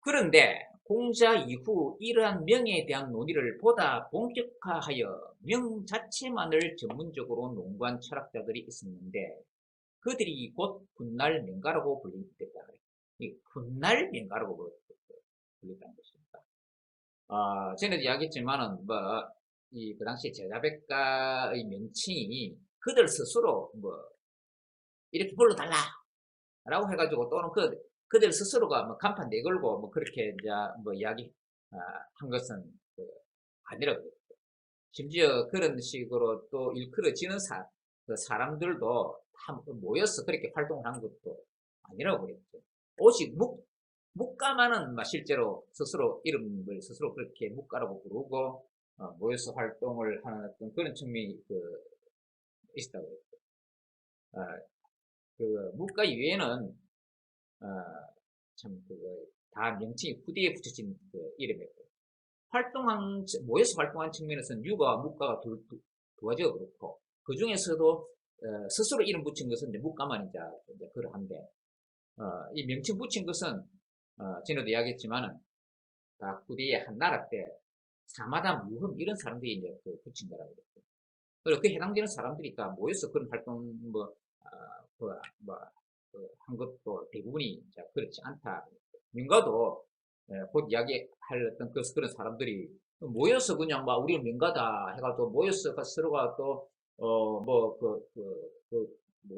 그런데 공자 이후 이러한 명에 대한 논의를 보다 본격화하여 명 자체만을 전문적으로 논구한 철학자들이 있었는데 그들이 곧 훗날 명가라고 불린다. 이 훗날 명가라고 불린다는 것입니다. 전에도 이야기했지만은 그 당시 제자백가의 명칭이 그들 스스로 이렇게 불러달라라고 해가지고 또는 그들 스스로가 간판 내걸고 그렇게 이제 이야기 한 것은 아니라고 그랬죠. 심지어 그런 식으로 또 일컬어지는 그 사람들도 다 모여서 그렇게 활동을 한 것도 아니라고 그랬죠. 오직 묵가만은 실제로 스스로 이름을 스스로 그렇게 묵가라고 부르고 모여서 활동을 하는 어떤 그런 측면이 있었다고 그랬죠. 그 묵가 이외에는 다 명칭이 후대에 붙여진 이름이에요. 모여서 활동한 측면에서는 유가, 묵가가 두 가지가 그렇고, 그 중에서도, 스스로 이름 붙인 것은 이제 묵가만 이제 그러한데, 이 명칭 붙인 것은, 전에도 이야기했지만은, 다 후대의 한 나라 때, 사마다 무흠, 이런 사람들이 이제 붙인 거라고 그랬죠. 그리고 그 해당되는 사람들이 다 모여서 그런 활동, 한 것도 대부분이 그렇지 않다. 명가도 곧 이야기할 어떤 그런 사람들이 모여서 그냥 우리는 명가다 해가지고 모여서 서로가 또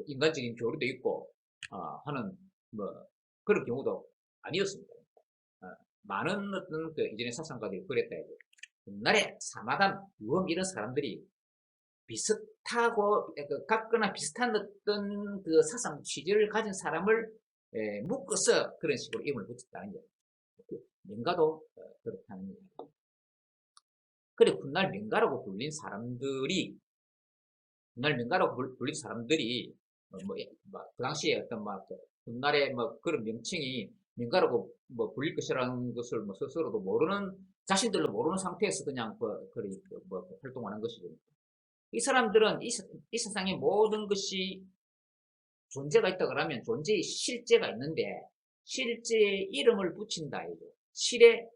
인간적인 교류도 있고 하는 그런 경우도 아니었습니다. 많은 어떤 이전의 사상가들이 그랬다 해도 옛날에 사마담, 유험 이런 사람들이 비슷하고 같거나 비슷한 어떤 그 사상 취지를 가진 사람을 묶어서 그런 식으로 이름을 붙였다는 거예요. 명가도 그렇다는 거예요. 그래 훗날 명가라고 불린 사람들이 그 당시에 어떤 훗날의 그런 명칭이 명가라고 불릴 것이라는 것을 스스로도 모르는 자신들도 모르는 상태에서 그냥 활동하는 것이죠. 이 사람들은 이 세상의 모든 것이 존재가 있다 그러면 존재의 실제가 있는데 실제의 이름을 붙인다 이죠. 실의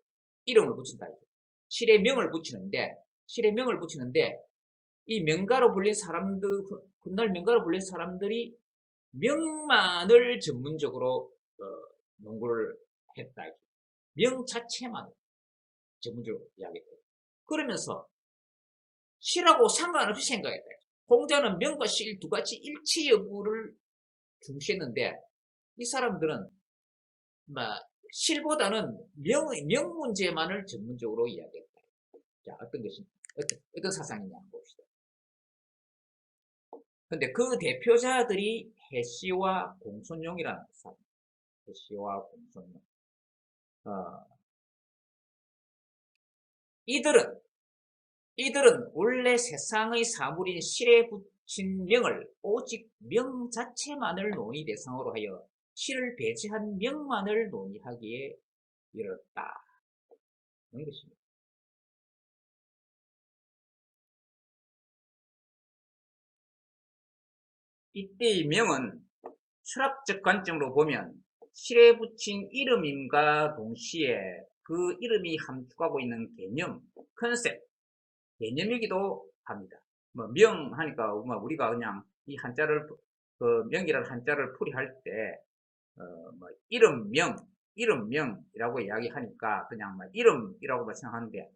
이름을 붙인다 이죠. 실의 명을 붙이는데 이 명가로 불린 사람들 훗날 명가로 불린 사람들이 명만을 전문적으로 연구를 했다. 명 자체만 전문적으로 이야기했다. 그러면서 실하고 상관없이 생각했다. 공자는 명과 실 두 가지 일치 여부를 중시했는데 이 사람들은 실보다는 명 문제만을 전문적으로 이야기했다. 자, 어떤 사상이냐 한번 봅시다. 근데 그 대표자들이 해시와 공손용이라는 사람. 해시와 공손용. 이들은 원래 세상의 사물인 실에 붙인 명을 오직 명 자체만을 논의 대상으로 하여 실을 배제한 명만을 논의하기에 이르렀다. 이런 것입니다. 이때의 명은 철학적 관점으로 보면 실에 붙인 이름임과 동시에 그 이름이 함축하고 있는 개념, 컨셉, 개념이기도 합니다. 명 하니까 우리가 그냥 이 한자를 명이라는 한자를 풀이할 때 이름명이라고 이야기하니까 그냥 이름이라고 생각하는데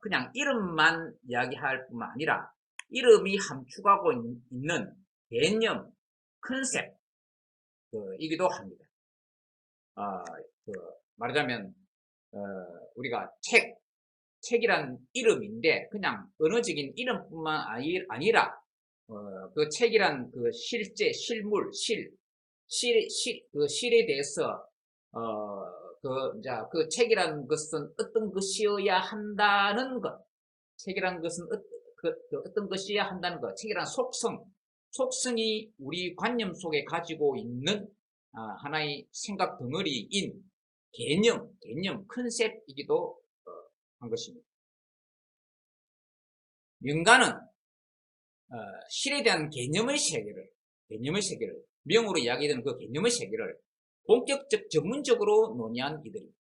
그냥 이름만 이야기할 뿐만 아니라 이름이 함축하고 있는 개념, 컨셉 이기도 합니다. 말하자면 우리가 책이란 이름인데 그냥 언어적인 이름뿐만 아니라 그 책이란 그 실제 실물 그 실에 대해서 그 책이란 것은 어떤 것이어야 한다는 것 책이란 것은 어떤 것이어야 한다는 것 책이란 속성이 우리 관념 속에 가지고 있는 하나의 생각 덩어리인 개념 컨셉이기도 한 것입니다. 명가는 실에 대한 개념의 세계를 명으로 이야기되는 그 개념의 세계를 본격적 전문적으로 논의한 이들입니다.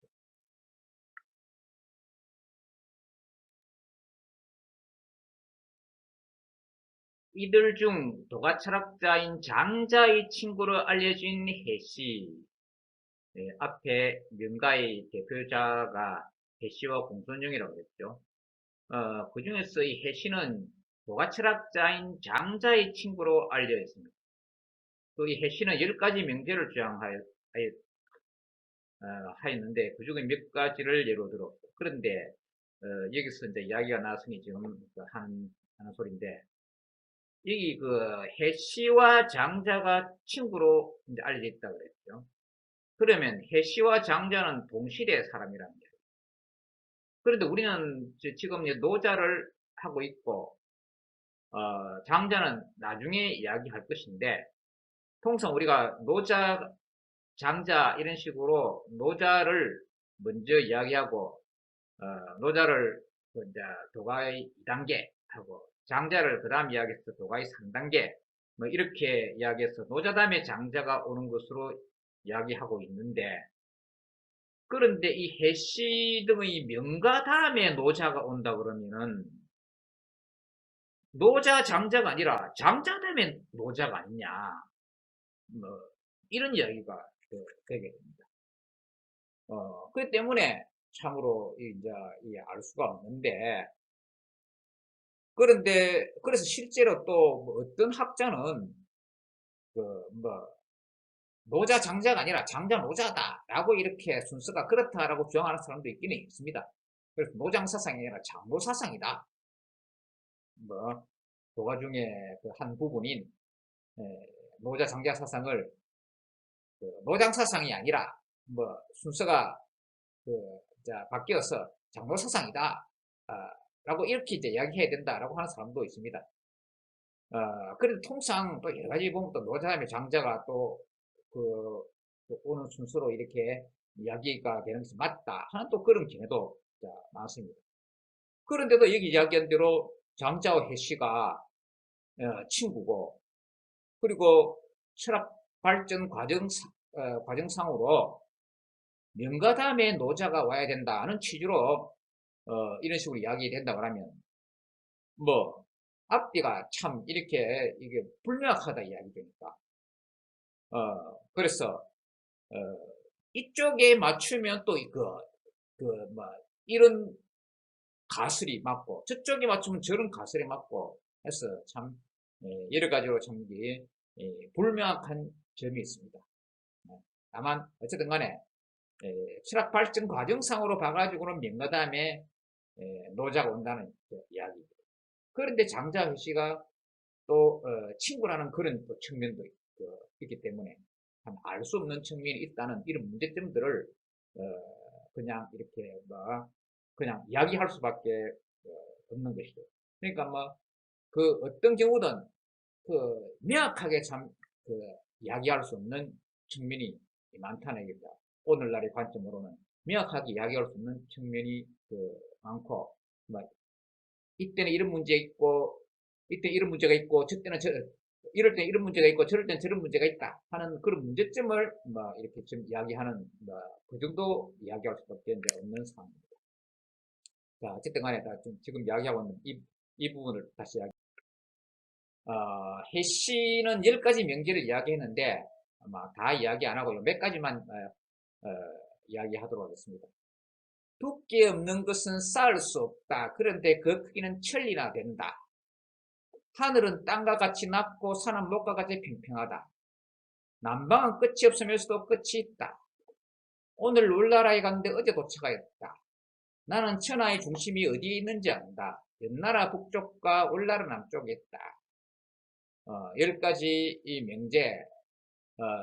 이들 중 도가 철학자인 장자의 친구로 알려진 해시, 앞에 명가의 대표자가 해시와 공손정이라고 그랬죠. 그 중에서 이 해시는 도가 철학자인 장자의 친구로 알려 있습니다. 또 이 해시는 10가지 명제를 하였는데 그 중에 몇 가지를 예로 들었고, 그런데 여기서 이제 이야기가 나왔으니 지금 하는 소리인데, 여기 그 해시와 장자가 친구로 이제 알려져 있다 그랬죠. 그러면 해시와 장자는 동시대 사람이란 말이에요. 그런데 우리는 지금 노자를 하고 있고, 장자는 나중에 이야기할 것인데, 통상 우리가 노자, 장자 이런 식으로 노자를 먼저 이야기하고, 노자를 이제 도가의 2단계 하고, 장자를 그 다음 이야기해서 도가의 3단계, 뭐 이렇게 이야기해서 노자 다음에 장자가 오는 것으로 이야기하고 있는데, 그런데 이 해시 등의 명가 다음에 노자가 온다 그러면은 노자 장자가 아니라 장자 다음에 노자가 아니냐, 뭐 이런 이야기가 되게 됩니다. 그렇기 때문에 참으로 이제 알 수가 없는데, 그런데 그래서 실제로 또뭐 어떤 학자는 노자 장자가 아니라 장자 노자다라고 이렇게 순서가 그렇다라고 주장하는 사람도 있기는 있습니다. 그래서 노장 사상이 아니라 장로 사상이다. 뭐 도가 중에 그 한 부분인 노자 장자 사상을 노장 사상이 아니라 뭐 순서가 바뀌어서 장로 사상이다 라고 이렇게 이제 이야기해야 된다라고 하는 사람도 있습니다. 그래도 통상 또 여러 가지 보면 또 노자며 장자가 또 오는 순서로 이렇게 이야기가 되는 것이 맞다 하는 또 그런 견해도 많습니다. 그런데도 여기 이야기한 대로 장자와 해시가 친구고, 그리고 철학 발전 과정상으로 명가 다음에 노자가 와야 된다는 취지로 이런 식으로 이야기 된다고 하면 뭐 앞뒤가 참 이렇게 이게 불명확하다 이야기 되니까 그래서 이쪽에 맞추면 또 이런 가설이 맞고 저쪽에 맞추면 저런 가설이 맞고 해서 참 여러 가지로 참 불명확한 점이 있습니다. 다만 어쨌든 간에 철학 발전 과정상으로 봐가지고는 명가 다음에 노자가 온다는 이야기입니다. 그런데 장자 회씨가 또 친구라는 그런 또 측면도 있기 때문에 알 수 없는 측면이 있다는 이런 문제점들을 그냥 이렇게 그냥 이야기할 수밖에 없는 것이죠. 그러니까 그 어떤 경우든 명확하게 참 이야기할 수 없는 측면이 많다는 얘기입니다. 오늘날의 관점으로는 명확하게 이야기할 수 없는 측면이 많고, 이때는 이런 문제 있고, 이때 이런 문제가 있고, 이럴 때 이런 문제가 있고, 저럴 땐 저런 문제가 있다 하는 그런 문제점을 이렇게 좀 이야기하는 그 정도 이야기할 수밖에 없는 상황입니다. 자, 어쨌든 간에 지금 이야기하고 있는 이 부분을 다시 해시는 10가지 명제를 이야기했는데 아마 다 이야기 안 하고 몇 가지만 이야기하도록 하겠습니다. 두께 없는 것은 쌓을 수 없다. 그런데 그 크기는 천리나 된다. 하늘은 땅과 같이 낮고 산은 목과 같이 평평하다. 남방은 끝이 없으면서도 끝이 있다. 오늘 울나라에 갔는데 어제 도착하였다. 나는 천하의 중심이 어디에 있는지 안다. 연나라 북쪽과 울나라 남쪽에 있다. 10가지 이 명제,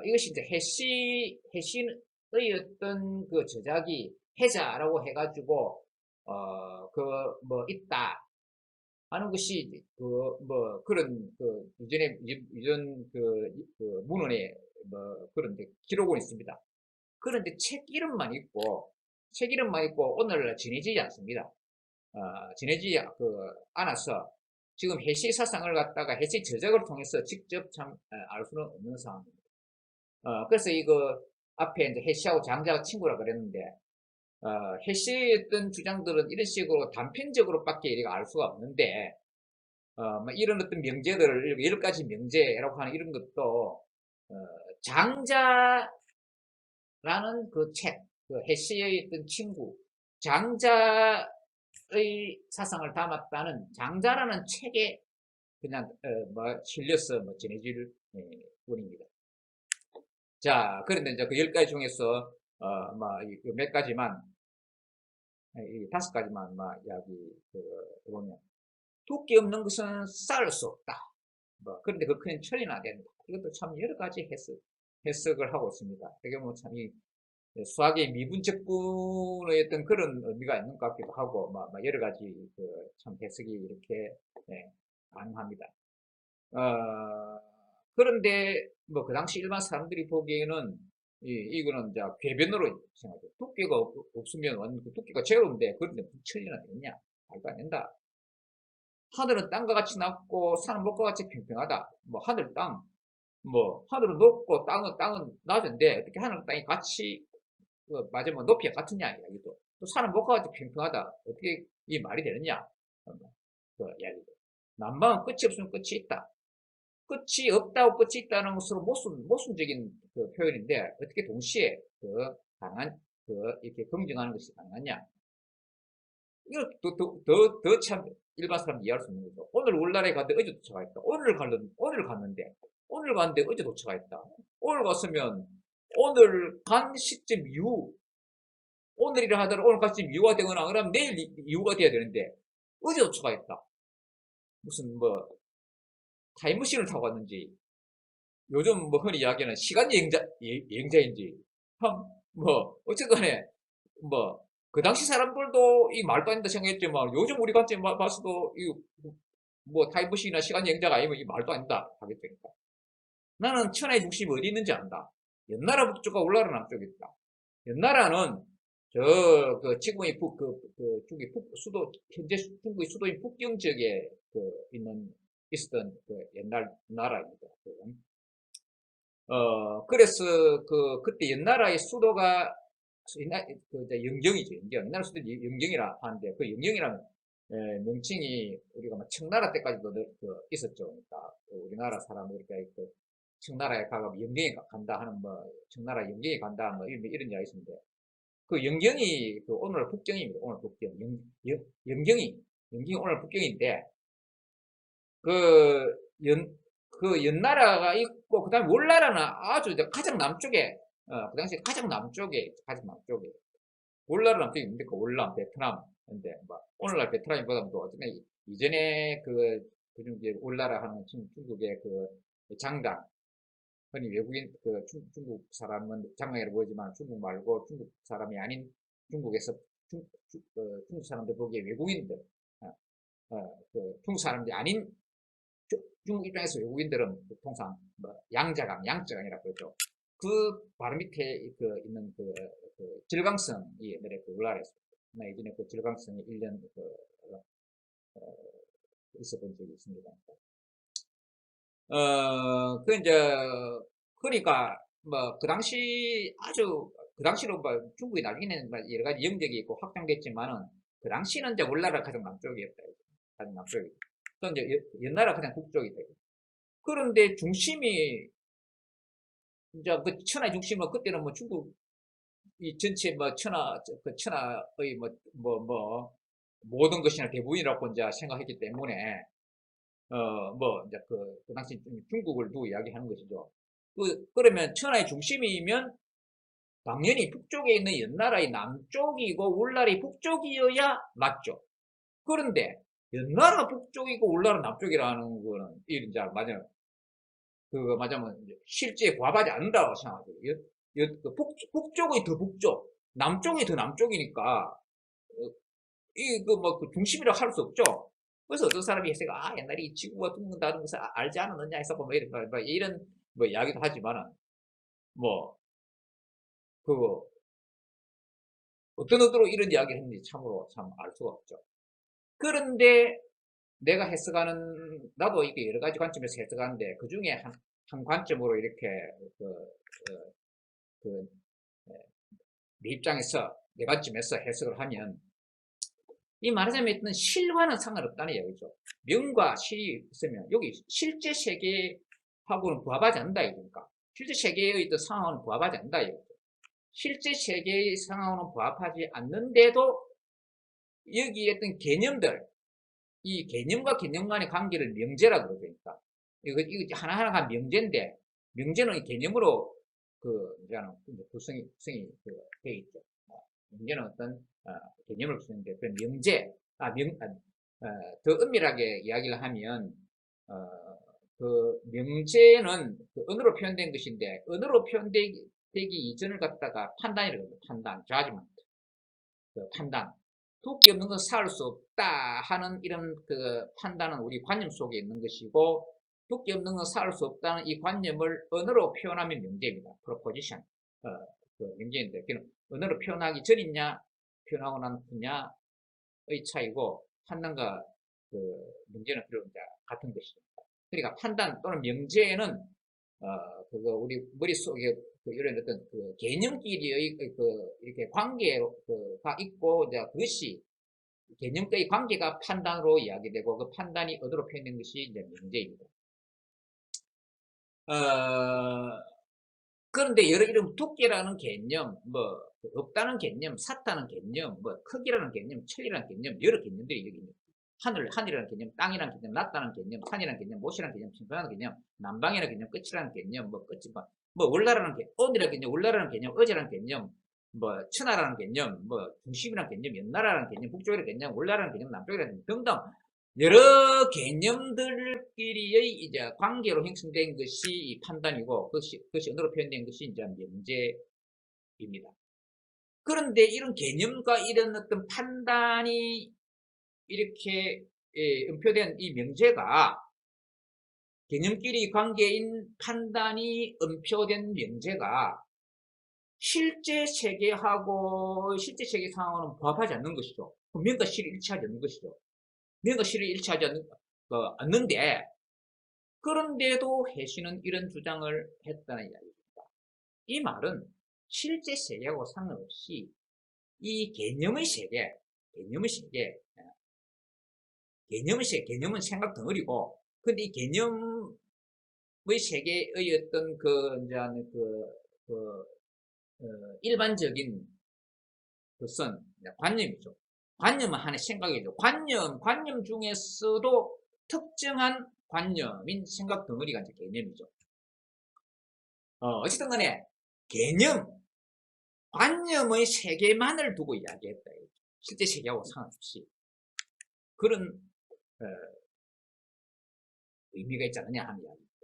이것이 이제 해신의 어떤 그 저작이 해자라고 해가지고, 있다 하는 것이, 그런, 이전 문헌에, 그런 기록은 있습니다. 그런데 책 이름만 있고, 오늘날 전해지지 않습니다. 전해지지 않아서, 지금 해시 사상을 갖다가 해시 저작을 통해서 직접 알 수는 없는 상황입니다. 그래서 앞에 이제 해시하고 장자가 친구라 그랬는데, 해시의 어떤 주장들은 이런 식으로 단편적으로 밖에 알 수가 없는데, 뭐 이런 어떤 명제들을 10가지 명제라고 하는 이런 것도 장자라는 그 책, 그 해시의 어떤 친구, 장자의 사상을 담았다는 장자라는 책에 그냥 뭐 실려서 뭐 전해질 뿐입니다. 자, 그런데 이제 그 10가지 중에서 뭐몇 가지만 이 5가지만 뭐 이야기 보면 두께 없는 것은 쌓을 수 없다. 뭐 그런데 그 큰 처리는 안 된다. 이것도 참 여러 가지 해석을 하고 있습니다. 어떻게 보면 참 이 수학의 미분적분의 어떤 그런 의미가 있는 것 같기도 하고, 여러 가지 참 해석이 이렇게 가능합니다. 그런데 뭐 그 당시 일반 사람들이 보기에는 이거는 이제 궤변으로 생각해요. 두께가 없으면 완전 그 두께가 제로인데 그런데 무슨 천리나 되느냐? 말도 안 된다. 하늘은 땅과 같이 낮고 산은 목과 같이 평평하다. 뭐 하늘, 땅, 뭐 하늘은 높고 땅은 낮은데 어떻게 하늘, 땅이 같이 맞으면 높이가 같으냐 이야기도. 또 산은 목과 같이 평평하다. 어떻게 이 말이 되느냐? 그 이야기도. 난방은 끝이 없으면 끝이 있다. 끝이 없다고 끝이 있다는 것으로 모순적인 그 표현인데 어떻게 동시에 가능한 이렇게 검증하는 것이 가능하냐? 이거 더 참 일반 사람 이해할 수 있는 거죠. 오늘 월날에 갔는데 어제 도착했다. 오늘 갔는데 어제 도착했다. 오늘 갔으면 오늘 간 시점 이후 오늘이라 하더라도 오늘 간 시점 이후가 되거나 그러면 내일 이후가 돼야 되는데 어제 도착했다. 무슨 뭐 타임머신을 타고 왔는지 요즘 뭐 흔히 이야기하는 시간 여행자인지 참 뭐 어쨌간에 뭐 그 당시 사람들도 이 말도 안 된다 생각했지만 요즘 우리 관점 봐서도 이 뭐 타임머신이나 시간 여행자가 아니면 이 말도 안 된다 하겠다니까. 나는 천하의 중심이 어디 있는지 안다. 연나라 북쪽과 울나라 남쪽에 있다. 연나라는 그 지금의 중국의 수도 현재 중국의 수도인 북경 지역에 있었던 옛날 나라입니다. 그래서 그때 옛나라의 수도가 영경이죠. 옛날 수도 영경이라 하는데 그 영경이라는 명칭이 우리가 청나라 때까지도 있었죠. 그러니까 우리나라 사람들 이렇게 청나라에 가면 영경에 간다 하는 청나라 영경에 간다 뭐 이런 이야기 있는데 그 영경이 오늘 북경입니다. 오늘 북경 영경이 오늘 북경인데 그 연나라가 있고 그다음에 월나라는 아주 가장 남쪽에 그 당시에 가장 남쪽에 월나라 남쪽에 있는데 그 월남 베트남인데 오늘날 베트남보다도 어쩌면 이전에 그중 월나라 하는 중국의 장당 흔히 외국인 중국 사람은 장당이라고 보이지만 중국 말고 중국 사람이 아닌 중국에서 중국 사람들 보기에 외국인들 중국 사람들이 아닌 중국 입장에서 외국인들은 통상 양자강이라고 그러죠. 그 바로 밑에 있는 질강성이 옛날에 우리나라에서 나 예전에 그 질강성이 1년 있어본 적이 있습니다. 그러니까 그 당시 그 당시로 중국이 나중에는 여러 가지 영적이 있고 확장됐지만은 그 당시는 이제 월나라가 가장 남쪽이었다. 가장 남쪽이. 또 이제 연나라 그냥 북쪽이다. 그런데 중심이 이제 그 천하의 중심은 그때는 중국 이 전체 천하의 모든 것이나 대부분이라고 이제 생각했기 때문에 이제 그 당시 중국을 두고 이야기하는 것이죠. 그러면 천하의 중심이면 당연히 북쪽에 있는 연나라의 남쪽이고 월나라의 북쪽이어야 맞죠. 그런데 연나라 북쪽이고 월나라 남쪽이라는 거는 이제 맞으면 실제 구합하지 않는다고 생각하죠. 북쪽이 더 북쪽, 남쪽이 더 남쪽이니까 그 중심이라고 할 수 없죠. 그래서 어떤 사람이 해서가 옛날에 이 지구가 둥근다는 것을 알지 않았느냐 해서 이런 이야기도 하지만은 어떤 의도로 이런 이야기를 했는지 참으로 참 알 수가 없죠. 그런데 내가 나도 이게 여러 가지 관점에서 해석하는데 그 중에 한 관점으로 이렇게 내 입장에서 내 관점에서 해석을 하면 이 말하자면 어떤 실과는 상관없다는 이야기죠. 명과 실이 있으면 여기 실제 세계하고는 부합하지 않는다 이거니까. 실제 세계의 또 상황은 부합하지 않는다 이거죠. 실제 세계의 상황은 부합하지 않는데도 여기 어떤 개념들, 이 개념과 개념 간의 관계를 명제라 그러니까. 이거 하나하나가 명제인데, 명제는 개념으로 구성이 되어 있죠. 명제는 어떤 개념을 구성하는데, 그 명제, 더 엄밀하게 이야기를 하면, 그 명제는 그 언어로 표현된 것인데, 언어로 표현되기 이전을 갖다가 판단이라고 합니다. 판단, judgment. 그 판단. 두께 없는 건 살 수 없다 하는 이런 그 판단은 우리 관념 속에 있는 것이고, 두께 없는 건 살 수 없다는 이 관념을 언어로 표현하면 명제입니다. proposition. 그 명제인데, 언어로 표현하기 전이냐, 표현하고 난 후냐의 차이고, 판단과 그 명제는 그런 같은 것입니다. 그러니까 판단 또는 명제는 그거 우리 머릿속에 이런 어떤 그 개념끼리의 이렇게 관계가 있고, 이제 그것이 개념과의 관계가 판단으로 이야기되고, 그 판단이 어디로 표현된 것이 이제 명제입니다. 그런데 이런 두께라는 개념, 없다는 개념, 샀다는 개념, 크기라는 개념, 천리라는 개념, 여러 개념들이 여기 있습니다. 하늘이라는 개념, 땅이라는 개념, 낮다는 개념, 산이라는 개념, 못이라는 개념, 평평하는 개념, 남방이라는 개념, 끝이라는 개념, 월라라는 개념, 오늘이라는 개념, 월라라는 개념, 어제라는 개념, 천하라는 개념, 중심이라는 개념, 연나라는 개념, 북쪽이라는 개념, 월라라는 개념, 남쪽이라는 개념 등등 여러 개념들끼리의 이제 관계로 형성된 것이 판단이고, 그것이 언어로 표현된 것이 이제 명제입니다. 그런데 이런 개념과 이런 어떤 판단이 이렇게 음표된 이 명제가, 개념끼리 관계인 판단이 음표된 명제가 실제 세계하고 실제 세계 상황은 부합하지 않는 것이죠. 명과 실이 일치하지 않는 것이죠. 명과 실이 일치하지 않는데, 그런데도 해시는 이런 주장을 했다는 이야기입니다. 이 말은 실제 세계하고 상관없이 이 개념의 세계, 개념은 생각 덩어리고, 근데 이 개념의 세계의 어떤 일반적인 것은 관념이죠. 관념은 하나의 생각이죠. 관념 중에서도 특정한 관념인 생각 덩어리가 이제 개념이죠. 어쨌든 간에 관념의 세계만을 두고 이야기했다. 실제 세계하고 상관없이. 그런 의미가 있지 않느냐 하는 이야기입니다.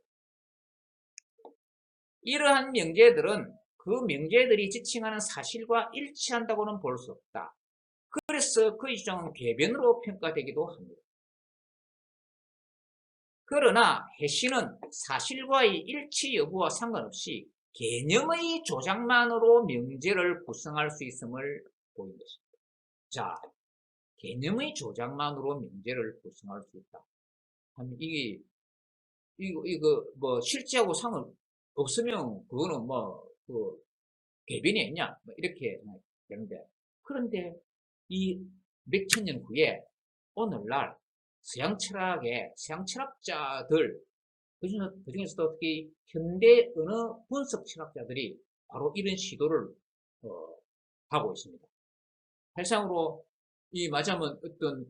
이러한 명제들은 그 명제들이 지칭하는 사실과 일치한다고는 볼 수 없다. 그래서 그 주장은 궤변으로 평가되기도 합니다. 그러나 해시는 사실과의 일치 여부와 상관없이 개념의 조작만으로 명제를 구성할 수 있음을 보인 것입니다. 자, 개념의 조작만으로 명제를 구성할 수 있다. 이거 실제하고 상관없으면 그거는 궤변이 있냐? 이렇게 되는데, 그런데 이 몇천 년 후에 오늘날 서양 철학자들, 그중에서도 특히 현대 언어 분석 철학자들이 바로 이런 시도를 하고 있습니다. 사실상으로 이 말하자면 어떤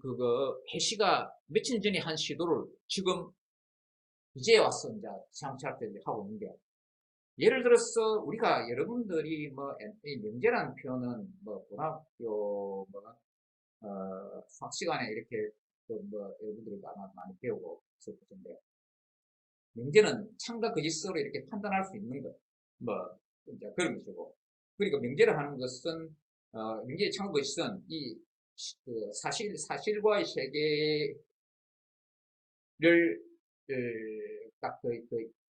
해시가 며칠 전에 한 시도를 지금 이제 와서 이제 서양 철학자들이 하고 있는데, 예를 들어서 우리가 여러분들이 이 명제라는 표현은 고등학교 수학 시간에 이렇게 여러분들이 아마 많이 배우고 있을 텐데, 명제는 참과 거짓으로 이렇게 판단할 수 있는 것, 이제 그런 것이고, 그리고 명제를 하는 것은 명제의 참과 거짓은 이 사실과의 세계를 딱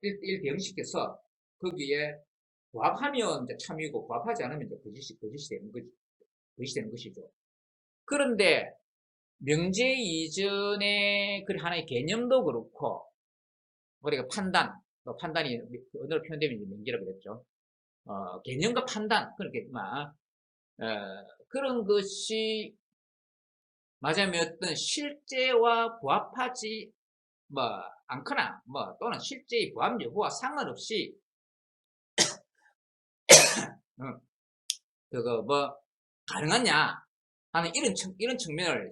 일대응시켜서 거기에 부합하면 이제 참이고, 부합하지 않으면 이제 거짓이 되는 것이죠. 그런데 명제 이전에 그 하나의 개념도 그렇고, 우리가 판단이 언어로 표현되면 명제라고 그랬죠. 개념과 판단, 그렇게 그런 것이 맞으면 어떤 실제와 부합하지 뭐 않거나 뭐 또는 실제의 부합 여부와 상관없이 어, 그거 뭐 가능하냐 하는 이런 측면을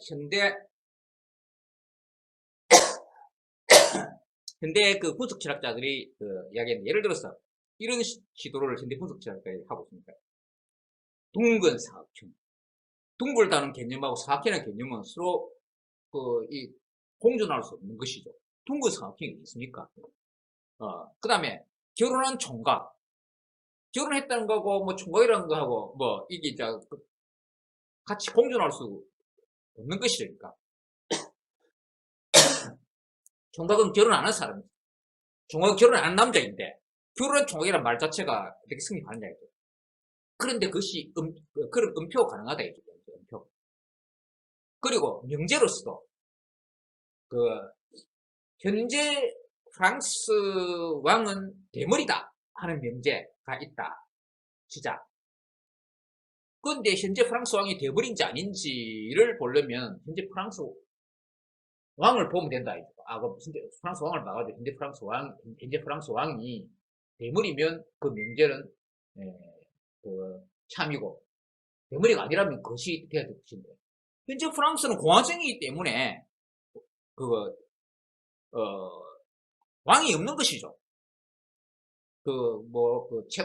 현대 그 분석 철학자들이 그 이야기했는데, 예를 들어서 이런 시도를 현대 분석 철학자들이 하고 있습니다. 둥근 사각형. 둥글다는 개념하고 사각형의 개념은 서로 이 공존할 수 없는 것이죠. 둥근 사각형이 있습니까? 그 다음에 결혼한 총각. 결혼했다는 거하고 뭐 총각이라는 거하고 뭐 이게 같이 공존할 수 없는 것이니까. 총각은 결혼 안 한 사람이죠. 총각은 결혼 안 한 남자인데 결혼한 총각이라는 말 자체가 어떻게 성립하느냐 이죠. 그런데 그것이 그런 음표가 가능하다 이죠. 음표. 그리고 명제로서도 그 현재 프랑스 왕은 대머리다 하는 명제가 있다 치자. 그런데 현재 프랑스 왕이 대머리인지 아닌지를 보려면 현재 프랑스 왕을 보면 된다. 그 프랑스 왕을 봐가지고 현재 프랑스 왕이 대머리면 그 명제는 그 참이고, 대머리가 아니라면 그것이 돼야 될 것인데, 현재 프랑스는 공화정이기 때문에 그 왕이 없는 것이죠.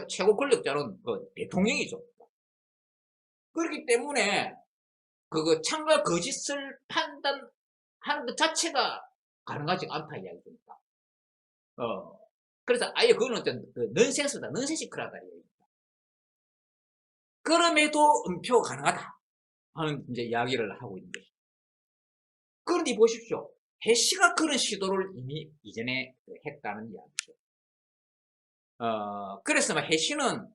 최고 권력자는 대통령이죠. 그렇기 때문에 참과 거짓을 판단하는 것 자체가 가능하지 않다 이야기입니다. 그래서 아예 그거는 넌센스다, 넌센시크라다 이야기입니다. 그럼에도 음표가 가능하다 하는 이제 이야기를 하고 있는 것이죠. 그런데 보십시오. 해시가 그런 시도를 이미 이전에 했다는 이야기죠. 그래서 해시는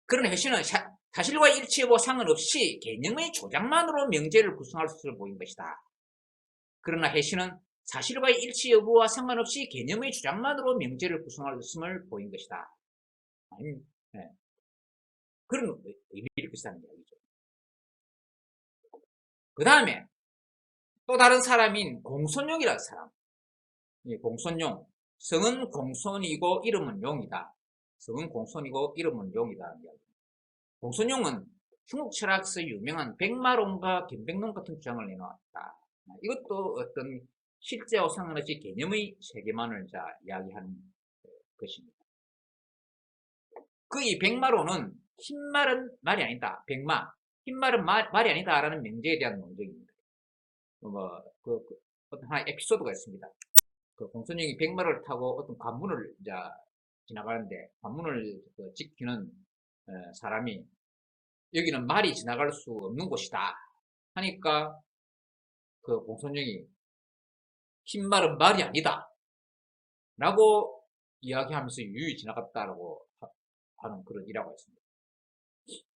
그런 해시는 사실과의 일치 여부 상관없이 개념의 조작만으로 명제를 구성할 수 보인 것이다. 그러나 해시는 사실과의 일치 여부와 상관없이 개념의 주장만으로 명제를 구성할 것을 보인 것이다. 네. 그런 의미를 비슷한 이야기죠. 그 다음에 또 다른 사람인 공손용이라는 사람. 공손용. 성은 공손이고 이름은 용이다. 성은 공손이고 이름은 용이다. 공손용은 중국 철학에서 유명한 백마론과 김백론 같은 주장을 내놓았다. 이것도 어떤 실제와 상관없이 개념의 세계만을 이야기하는 것입니다. 이 백마론은 흰말은 말이 아니다. 백마. 흰말은 말이 아니다라는 명제에 대한 논쟁입니다. 어떤 하나의 에피소드가 있습니다. 공손용이 백마를 타고 어떤 관문을 지나가는데 관문을 지키는 사람이 여기는 말이 지나갈 수 없는 곳이다 하니까 공손용이 흰말은 말이 아니다 라고 이야기하면서 유유히 지나갔다라고 하는 그런 일화가 있습니다.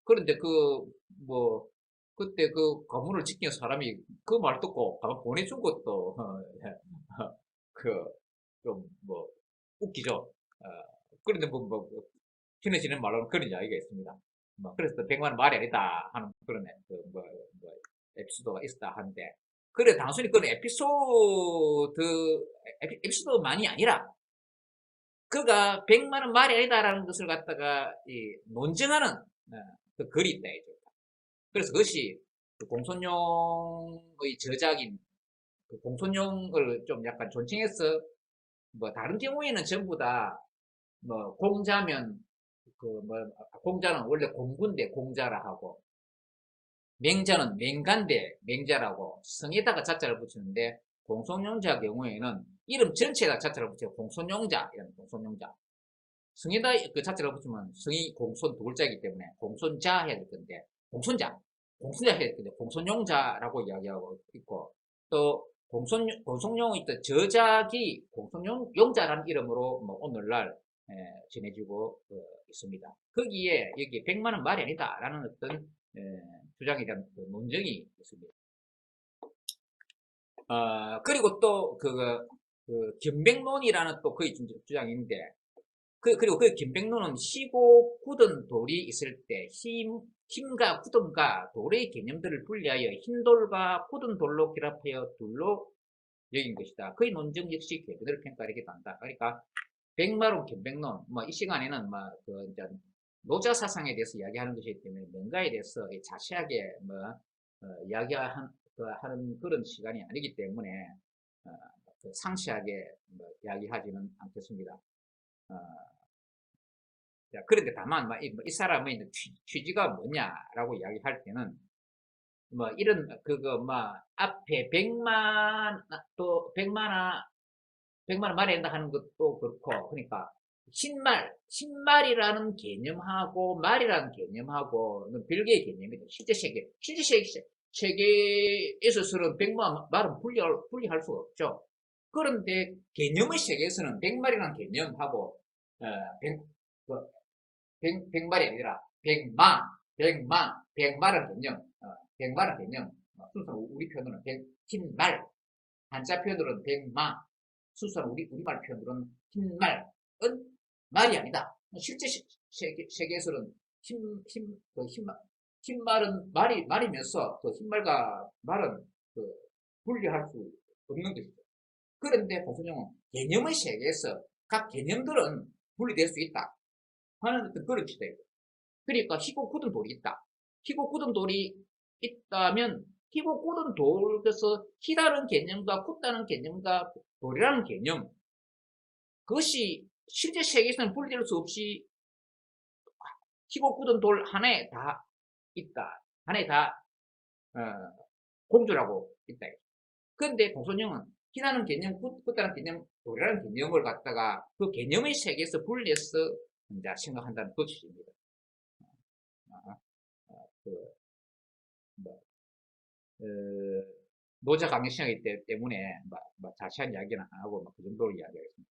그런데 그때 관문을 지키는 사람이 그 말 듣고 가만 보내준 것도 좀 웃기죠. 그런데 친해지는 말로는 그런 이야기가 있습니다. 그래서 백만 말이 아니다 하는 그런 에피소드가 있었다 하는데, 그래 단순히 그런 에피소드만이 아니라 그가 100만은 말이 아니다라는 것을 갖다가 논증하는 그 글이 있다 이죠. 그래서 그것이 공손용의 저작인 공손용을 좀 약간 존칭해서 다른 경우에는 전부 다 공자면 공자는 원래 공군데 공자라 하고, 맹자는 맹간데 맹자라고 성에다가 자자를 붙이는데, 공손용자 경우에는 이름 전체에다 자자를 붙여요. 공손용자 이런 공손용자. 성에다 그 자자를 붙이면 성이 공손 두 글자이기 때문에 공손자 해야 될 건데 공손자 해야 될 건데 공손용자라고 이야기하고 있고, 또 공손용의 저작이 공손용자라는 이름으로 오늘날 전해지고 있습니다. 거기에 여기 100만은 말이 아니다라는 어떤 주장에 대한 논쟁이 있습니다. 그리고 또 견백론이라는 또 거의 주장이 있는데, 그리고 그 김백로는 희고 굳은 돌이 있을 때 힘과 굳음과 돌의 개념들을 분리하여 흰 돌과 굳은 돌로 결합하여 둘로 여긴 것이다. 그의 논증 역시 궤도를 평가하기도 한다. 그러니까 백마론 김백론 뭐 이 시간에는 뭐그 이제 노자 사상에 대해서 이야기하는 것이기 때문에 뭔가에 대해서 자세하게 하는 그런 시간이 아니기 때문에 어, 상세하게 이야기하지는 않겠습니다. 어, 자, 그런데 다만 이 사람의 취지가 뭐냐라고 이야기할 때는 이런 앞에 100만 말해야 한다 하는 것도 그렇고, 그러니까 신말이라는 개념하고 말이라는 개념하고는 별개의 개념이다. 실제 세계에서는 100만 말은 분리할 수가 없죠. 그런데 개념의 세계에서는 100말이라는 개념하고 100말이 아니라 100말은 개념, 100말은 개념, 순서 우리 표현으로는 흰말, 한자 표현으로는 100마, 순수한 우리말 표현으로는 흰말은 말이 아니다. 실제 세계에서는 흰말은 말이면서 그 흰말과 말은 분리할 수 없는 것이죠. 그런데 공순형은 개념의 세계에서 각 개념들은 분리될 수 있다 하는 어떤 그런 취지예요. 그러니까 희고 굳은 돌이 있다. 희고 굳은 돌이 있다면 희고 굳은 돌에서 희다는 개념과 굳다는 개념과 돌이라는 개념, 그것이 실제 세계에서는 분리될 수 없이 희고 굳은 돌 하나에 다 있다. 하나에 다 공존하고 있다. 그런데 공손형은 희다는 개념, 굳다는 개념, 돌이라는 개념을 갖다가 그 개념의 세계에서 분리해서 이제 생각한다는 그 취지입니다. 노자 강의 시간이기 때문에 자세한 이야기는 안 하고 그 정도로 이야기하겠습니다.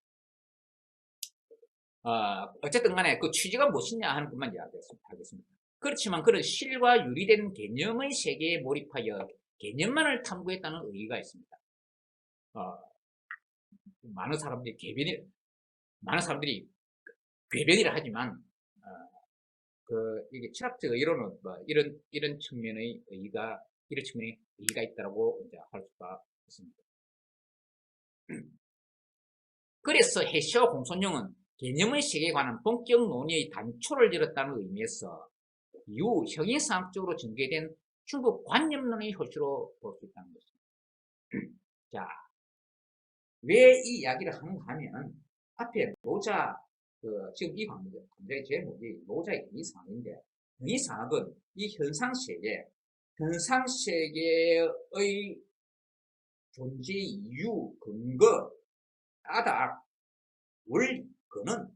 어쨌든 간에 그 취지가 무엇이냐 하는 것만 이야기하겠습니다. 그렇지만 그런 실과 유리된 개념의 세계에 몰입하여 개념만을 탐구했다는 의의가 있습니다. 많은 사람들이 궤변이라 하지만 이게 철학적 의의로는 이런 측면의 의의가 있다라고 이제 할 수가 있습니다. 그래서 해시와 공손형은 개념의 세계에 관한 본격 논의의 단초를 열었다는 의미에서 이후 형이상학적으로 전개된 중국 관념론의 효시로 볼 수 있다는 것입니다. 자, 왜 이 이야기를 하는가 하면 앞에 노자 지금 이 강좌의 제목이 노자의 형이상학인데, 형이상학은 이 현상세계의 존재 이유, 근거, 까닭, 원리, 근원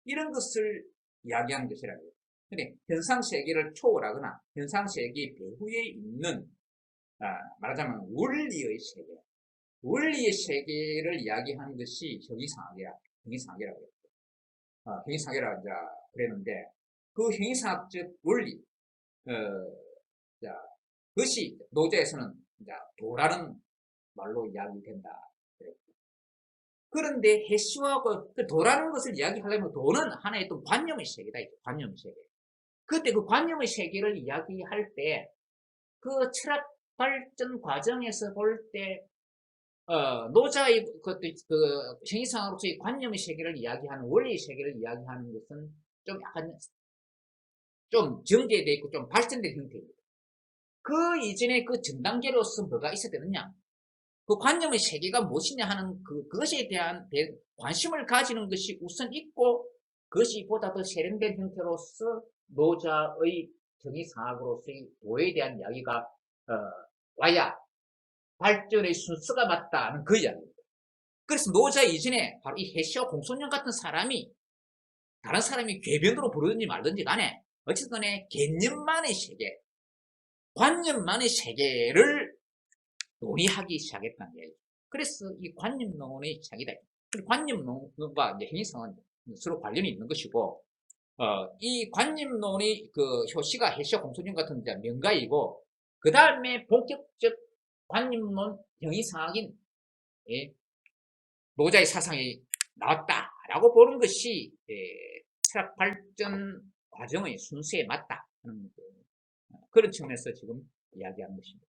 이런 것을 이야기하는 것이라고요. 근데 현상세계를 초월하거나 현상세계 배후에 있는 말하자면 원리의 세계를 이야기하는 것이 형이상학이라고 해요. 형이상학이라고 이제 그랬는데 그 형이상학적 원리, 그것이 노자에서는 이제 도라는 말로 이야기된다. 그런데 해시와 그 도라는 것을 이야기하려면 도는 하나의 또 관념의 세계다. 관념의 세계. 그때 그 관념의 세계를 이야기할 때 그 철학 발전 과정에서 볼 때 노자의 그 형이상으로서의 관념의 세계를 이야기하는 원리의 세계를 이야기하는 것은 좀 약간 좀 정제되어 있고 좀 발전된 형태입니다. 그 이전에 그 전 단계로서 뭐가 있어야 되느냐? 그 관념의 세계가 무엇이냐 하는 그것에 대한 관심을 가지는 것이 우선 있고, 그것이 보다 더 세련된 형태로서 노자의 정의상학으로서의 도에 대한 이야기가 와야 발전의 순서가 맞다는 그 이야기입니다. 그래서 노자 이전에 바로 이 해시와 공손령 같은 사람이 다른 사람이 궤변으로 부르든지 말든지 간에 어쨌든 간에 개념만의 세계, 관념만의 세계를 논의하기 시작했다는 얘기죠. 그래서 이 관념론의 시작이다. 관념론과 형이상은 서로 관련이 있는 것이고, 이 관념론의 그 효시가 해시와 공손령 같은 이제 명가이고, 그 다음에 본격적 관념론 형이상학인 노자의 사상이 나왔다라고 라고 보는 것이 철학 발전 과정의 순수에 맞다 하는 그런 측면에서 지금 이야기하는 것입니다.